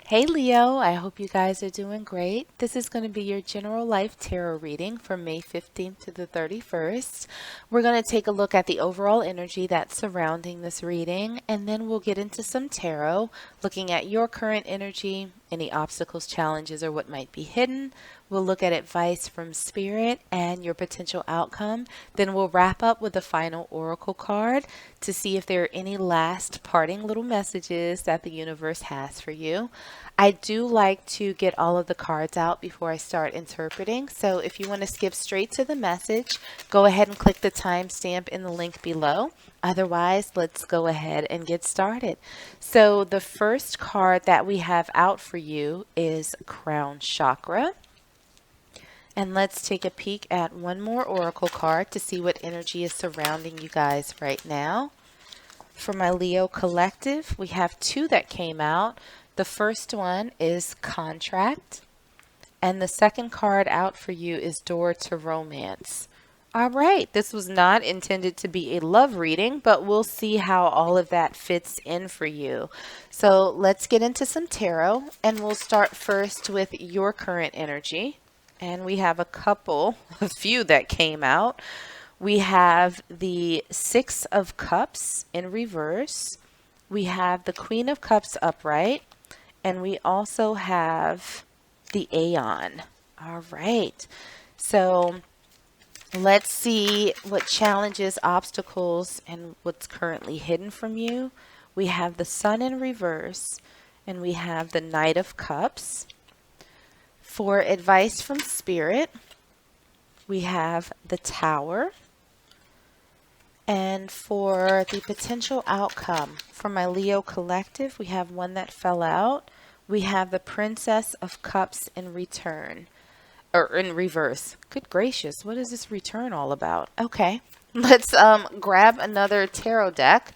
Hey Leo, I hope you guys are doing great. This is going to be your general life tarot reading for May 15th to the 31st. We're going to take a look at the overall energy that's surrounding this reading, and then we'll get into some tarot, looking at your current energy, any obstacles, challenges, or what might be hidden. We'll look at advice from spirit and your potential outcome. Then we'll wrap up with a final oracle card to see if there are any last parting little messages that the universe has for you. I do like to get all of the cards out before I start interpreting. So if you want to skip straight to the message, go ahead and click the timestamp in the link below. Otherwise, let's go ahead and get started. So the first card that we have out for you is Crown Chakra. And let's take a peek at one more oracle card to see what energy is surrounding you guys right now. For my Leo collective, we have two that came out. The first one is Contract, and the second card out for you is Door to Romance. All right, this was not intended to be a love reading, but we'll see how all of that fits in for you. So let's get into some tarot, and we'll start first with your current energy. And we have a few that came out. We have the Six of Cups in reverse. We have the Queen of Cups upright. And we also have the Aeon. All right. So let's see what challenges, obstacles, and what's currently hidden from you. We have the Sun in reverse. And we have the Knight of Cups. For advice from Spirit, we have the Tower. And for the potential outcome for my Leo collective, we have one that fell out. We have the Princess of Cups in return, or in reverse. Good gracious, what is this return all about? Okay, let's grab another tarot deck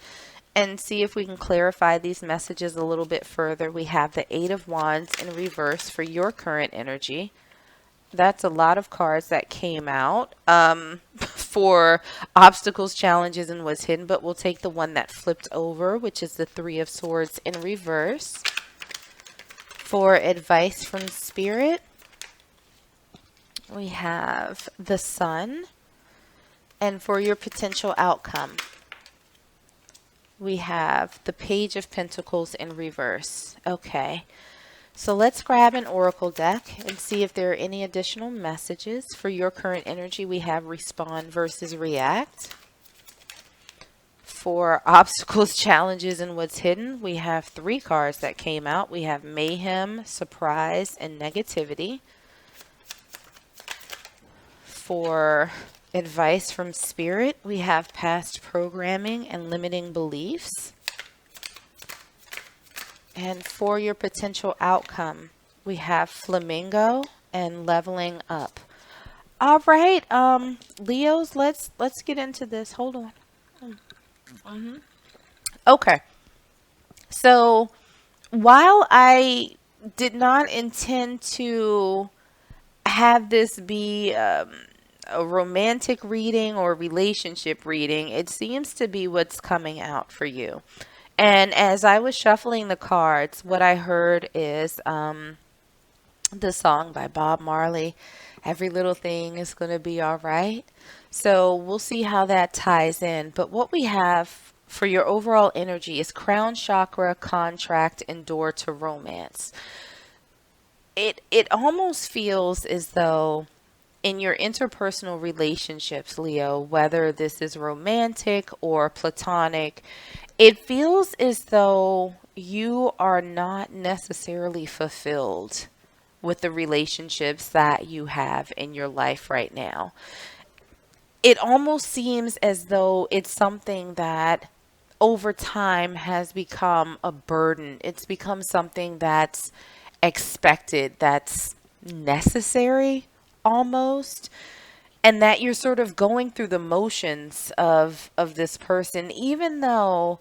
and see if we can clarify these messages a little bit further. We have the Eight of Wands in reverse for your current energy. That's a lot of cards that came out for obstacles, challenges, and what's hidden, but we'll take the one that flipped over, which is the Three of Swords in reverse. For advice from Spirit, we have the Sun. And for your potential outcome, we have the Page of Pentacles in reverse. Okay. So let's grab an oracle deck and see if there are any additional messages. For your current energy, we have respond versus react. For obstacles, challenges, and what's hidden, we have three cards that came out. We have mayhem, surprise, and negativity. For advice from Spirit, we have past programming and limiting beliefs. And for your potential outcome, we have flamingo and leveling up. All right, Leos, let's get into this. Hold on. Okay. So while I did not intend to have this be a romantic reading or relationship reading, it seems to be what's coming out for you. And as I was shuffling the cards, what I heard is the song by Bob Marley, Every Little Thing is Gonna Be All Right. So we'll see how that ties in. But what we have for your overall energy is Crown Chakra, Contract, and Door to Romance. It almost feels as though in your interpersonal relationships, Leo, whether this is romantic or platonic, it feels as though you are not necessarily fulfilled with the relationships that you have in your life right now. It almost seems as though it's something that over time has become a burden. It's become something that's expected, that's necessary almost, and that you're sort of going through the motions of this person, even though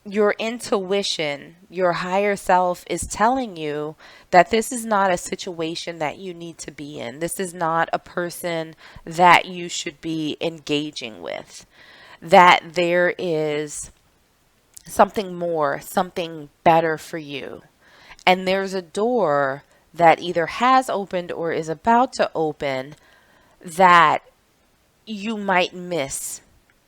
your intuition, your higher self is telling you that this is not a situation that you need to be in. This is not a person that you should be engaging with. That there is something more, something better for you. and there's a door that either has opened or is about to open that you might miss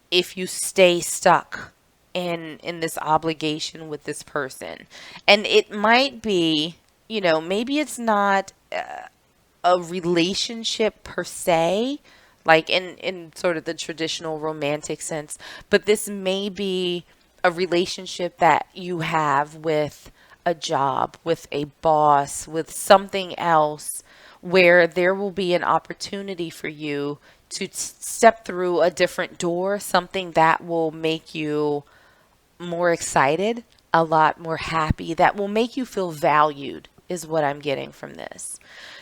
if you stay stuck in this obligation with this person. And it might be, maybe it's not a relationship per se, like in sort of the traditional romantic sense, but this may be a relationship that you have with a job, with a boss, with something else, where there will be an opportunity for you to step through a different door, something that will make you more excited, a lot more happy, that will make you feel valued, is what I'm getting from this.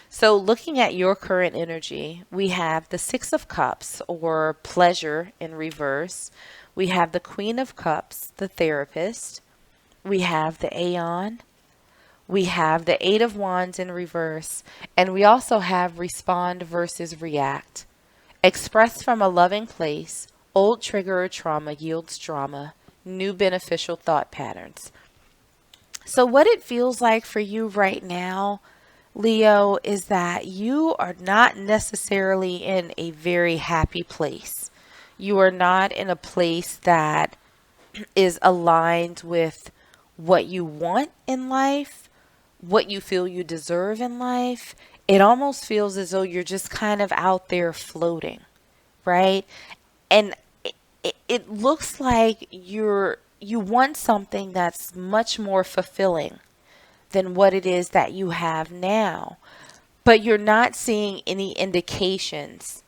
So, looking at your current energy, we have the Six of Cups, or pleasure in reverse. We have the Queen of Cups, the therapist. We have the Aeon. We have the Eight of Wands in reverse. And we also have respond versus react. Express from a loving place, old trigger or trauma yields drama, new beneficial thought patterns. So, what it feels like for you right now, Leo, is that you are not necessarily in a very happy place. You are not in a place that is aligned with what you want in life, what you feel you deserve in life. It almost feels as though you're just kind of out there floating, right? And it looks like you want something that's much more fulfilling than what it is that you have now. But you're not seeing any indications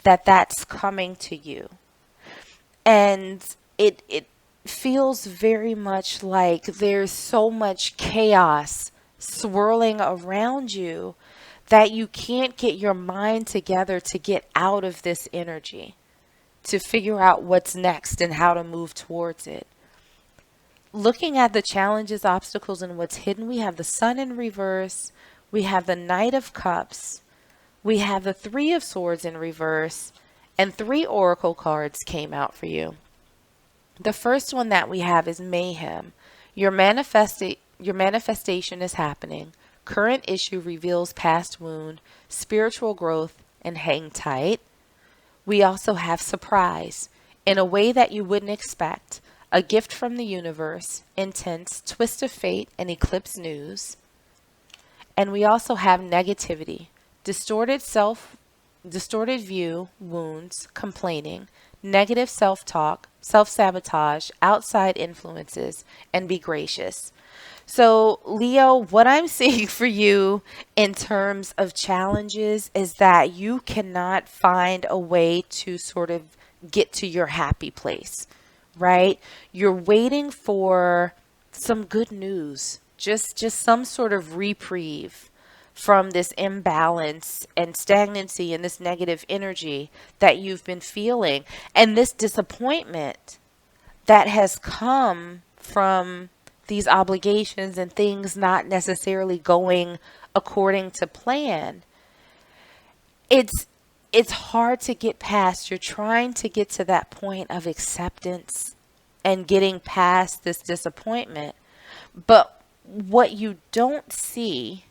that that's coming to you. And it feels very much like there's so much chaos swirling around you that you can't get your mind together to get out of this energy, to figure out what's next and how to move towards it. Looking at the challenges, obstacles, and what's hidden, we have the Sun in reverse, we have the Knight of Cups, we have the Three of Swords in reverse, and 3 oracle cards came out for you. The first one that we have is Mayhem. Your manifestation is happening. Current issue reveals past wound, spiritual growth, and hang tight. We also have Surprise, in a way that you wouldn't expect. A gift from the universe, intense, twist of fate, and eclipse news. And we also have Negativity, distorted view, wounds, complaining, negative self-talk, self-sabotage, outside influences, and be gracious. So, Leo, what I'm seeing for you in terms of challenges is that you cannot find a way to sort of get to your happy place, right? You're waiting for some good news, just some sort of reprieve from this imbalance and stagnancy and this negative energy that you've been feeling, and this disappointment that has come from these obligations and things not necessarily going according to plan. It's hard to get past. You're trying to get to that point of acceptance and getting past this disappointment. But what you don't see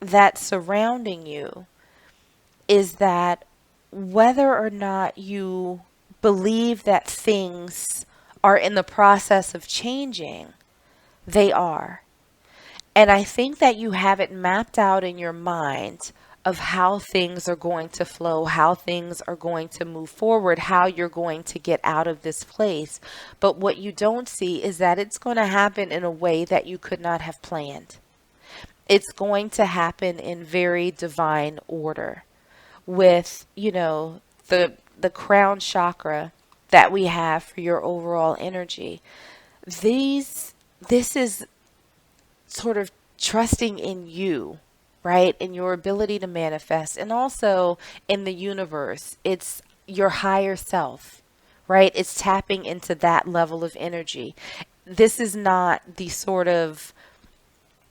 that's surrounding you is that whether or not you believe that things are in the process of changing, they are. And I think that you have it mapped out in your mind of how things are going to flow, how things are going to move forward, how you're going to get out of this place. But what you don't see is that it's going to happen in a way that you could not have planned. It's going to happen in very divine order with, the crown chakra that we have for your overall energy. This is sort of trusting in you, right? In your ability to manifest, and also in the universe. It's your higher self, right? It's tapping into that level of energy. This is not the sort of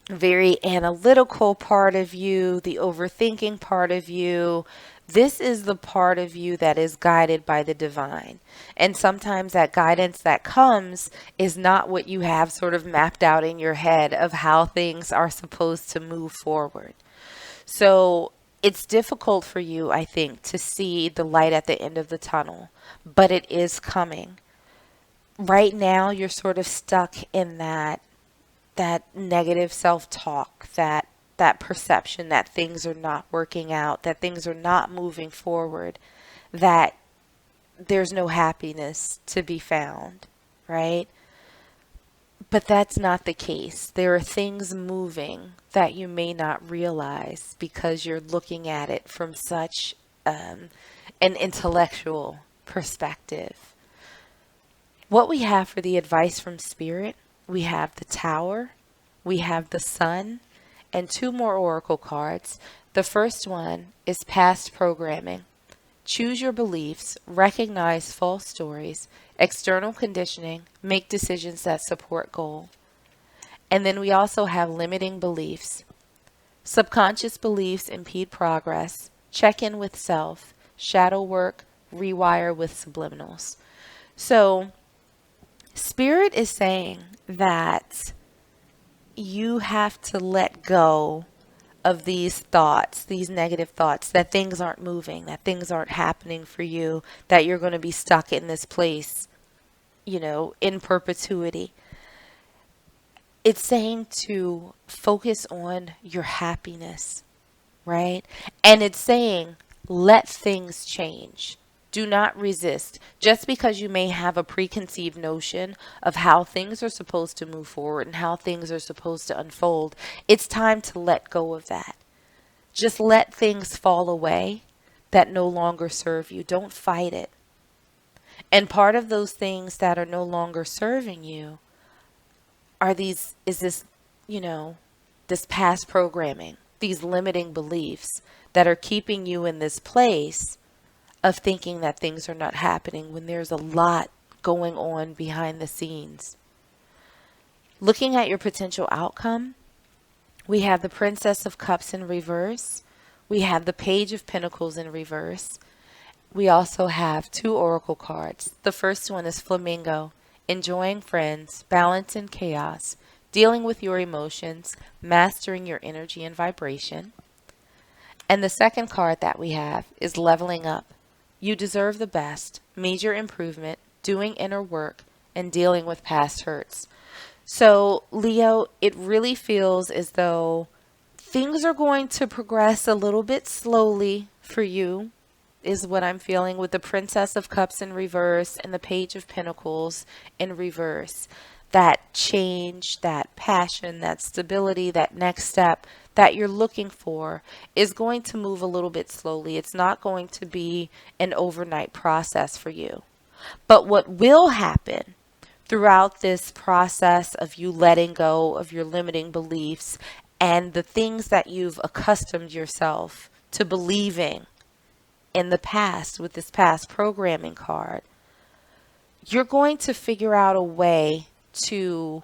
very analytical part of you, the overthinking part of you. This is the part of you that is guided by the divine. And sometimes that guidance that comes is not what you have sort of mapped out in your head of how things are supposed to move forward. So it's difficult for you, I think, to see the light at the end of the tunnel, but it is coming. Right now, you're sort of stuck in that negative self-talk, that perception that things are not working out, that things are not moving forward, that there's no happiness to be found, right? But that's not the case. There are things moving that you may not realize because you're looking at it from such an intellectual perspective. What we have for the advice from Spirit, we have the Tower, we have the Sun, and two more oracle cards. The first one is past programming. Choose your beliefs, recognize false stories, external conditioning, make decisions that support goal. And then we also have limiting beliefs. Subconscious beliefs impede progress, check in with self, shadow work, rewire with subliminals. So, Spirit is saying that you have to let go of these thoughts, these negative thoughts, that things aren't moving, that things aren't happening for you, that you're going to be stuck in this place, in perpetuity. It's saying to focus on your happiness, right? And it's saying, let things change. Do not resist. Just because you may have a preconceived notion of how things are supposed to move forward and how things are supposed to unfold, it's time to let go of that. Just let things fall away that no longer serve you. Don't fight it. And part of those things that are no longer serving you is this, this past programming, these limiting beliefs that are keeping you in this place of thinking that things are not happening when there's a lot going on behind the scenes. Looking at your potential outcome, we have the Princess of Cups in reverse. We have the Page of Pentacles in reverse. We also have two oracle cards. The first one is Flamingo, enjoying friends, balance in chaos, dealing with your emotions, mastering your energy and vibration. And the second card that we have is Leveling Up. You deserve the best, major improvement, doing inner work, and dealing with past hurts. So, Leo, it really feels as though things are going to progress a little bit slowly for you, is what I'm feeling with the Princess of Cups in reverse and the Page of Pentacles in reverse. That change, that passion, that stability, that next step that you're looking for is going to move a little bit slowly. It's not going to be an overnight process for you. But what will happen throughout this process of you letting go of your limiting beliefs and the things that you've accustomed yourself to believing in the past with this past programming card, you're going to figure out a way to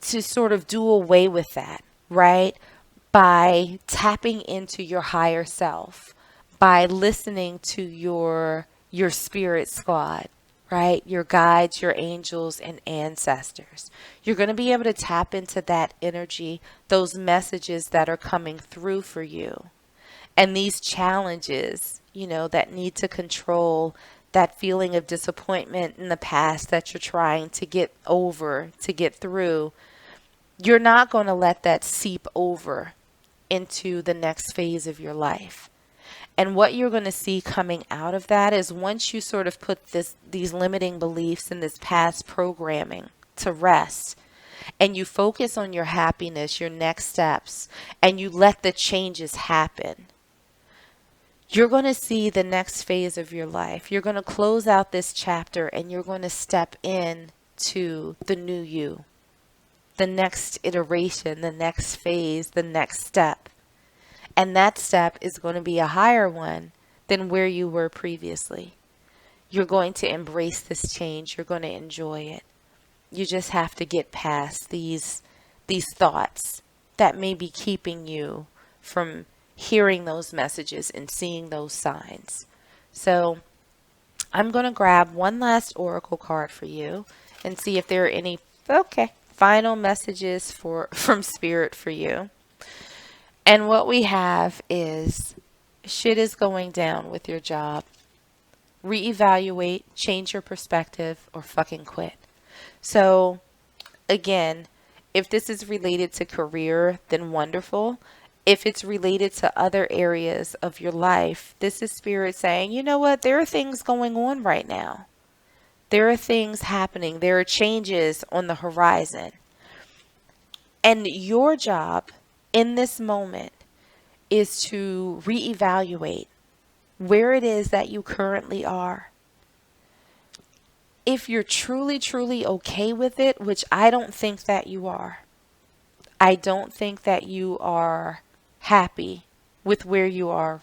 sort of do away with that, right? By tapping into your higher self, by listening to your spirit squad, right? Your guides, your angels, and ancestors. You're going to be able to tap into that energy, those messages that are coming through for you. And these challenges, that need to control that feeling of disappointment in the past that you're trying to get over, to get through, you're not going to let that seep over into the next phase of your life. And what you're going to see coming out of that is once you sort of put these limiting beliefs and this past programming to rest, and you focus on your happiness, your next steps, and you let the changes happen, you're going to see the next phase of your life. You're going to close out this chapter and you're going to step in to the new you, the next iteration, the next phase, the next step. And that step is going to be a higher one than where you were previously. You're going to embrace this change. You're going to enjoy it. You just have to get past these these thoughts that may be keeping you from hearing those messages and seeing those signs. So I'm going to grab one last oracle card for you and see if there are any final messages from spirit for you. And what we have is shit is going down with your job. Reevaluate, change your perspective, or fucking quit. So again, if this is related to career, then wonderful. If it's related to other areas of your life, this is spirit saying, you know what, there are things going on right now. There are things happening. There are changes on the horizon. And your job in this moment is to reevaluate where it is that you currently are. If you're truly, truly okay with it, which I don't think that you are. I don't think that you are happy with where you are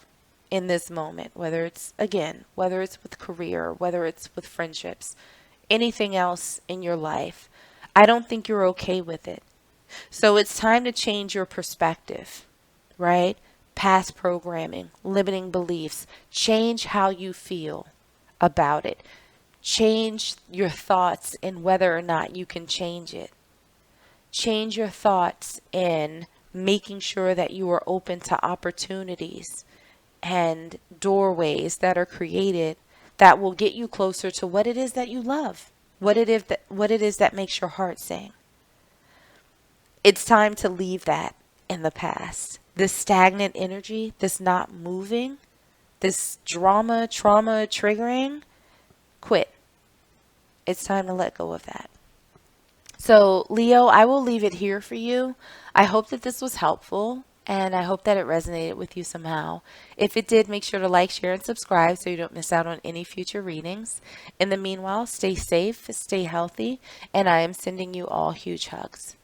in this moment, whether it's with career, whether it's with friendships, anything else in your life. I don't think you're okay with it. So it's time to change your perspective, right? Past programming, limiting beliefs, change how you feel about it. Change your thoughts in whether or not you can change it. Change your thoughts in making sure that you are open to opportunities and doorways that are created that will get you closer to what it is that you love, what it is that makes your heart sing. It's time to leave that in the past. This stagnant energy, this not moving, this trauma triggering, quit. It's time to let go of that. So, Leo, I will leave it here for you. I hope that this was helpful, and I hope that it resonated with you somehow. If it did, make sure to like, share, and subscribe so you don't miss out on any future readings. In the meanwhile, stay safe, stay healthy, and I am sending you all huge hugs.